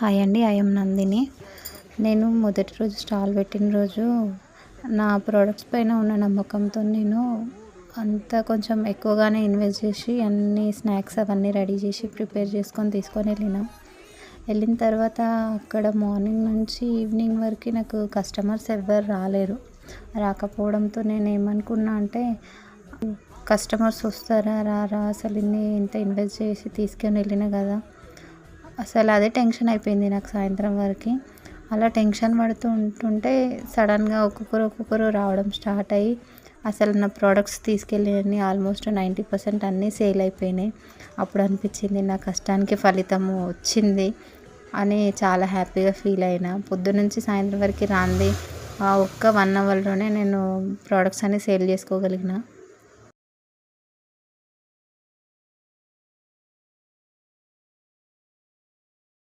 Hi అండి. I am Nandini. నేను మొదటి రోజు స్టాల్ పెట్టిన రోజు నా ప్రొడక్ట్స్ పైన ఉన్న నమ్మకంతో నేను కొంచెం ఎక్కువగానే ఇన్వెస్ట్ చేసి అన్ని స్నాక్స్ అవన్నీ రెడీ చేసి ప్రిపేర్ చేసుకొని తీసుకొని వెళ్ళిన తర్వాత అక్కడ మార్నింగ్ నుంచి ఈవినింగ్ వరకు నాకు కస్టమర్స్ ఎవ్వరు రాకపోవడంతో నేను ఏమనుకున్నా అంటే కస్టమర్స్ వస్తారా రారా, అసలు ఇంత ఇన్వెస్ట్ చేసి తీసుకొని వెళ్ళిన కదా, అసలు అదే టెన్షన్ అయిపోయింది నాకు సాయంత్రం వరకు. అలా టెన్షన్ పడుతూ ఉంటుంటే సడన్గా ఒక్కొక్కరు రావడం స్టార్ట్ అయ్యి అసలు నా ప్రోడక్ట్స్ తీసుకెళ్ళి ఆల్మోస్ట్ 90% అన్నీ సేల్ అయిపోయినాయి. అప్పుడు అనిపించింది నా కష్టానికి ఫలితము వచ్చింది అని చాలా హ్యాపీగా ఫీల్ అయినా. పొద్దున్నుంచి సాయంత్రం వరకు రాంది ఆ ఒక్క 1 అవర్లోనే నేను ప్రోడక్ట్స్ అన్నీ సేల్ చేసుకోగలిగిన.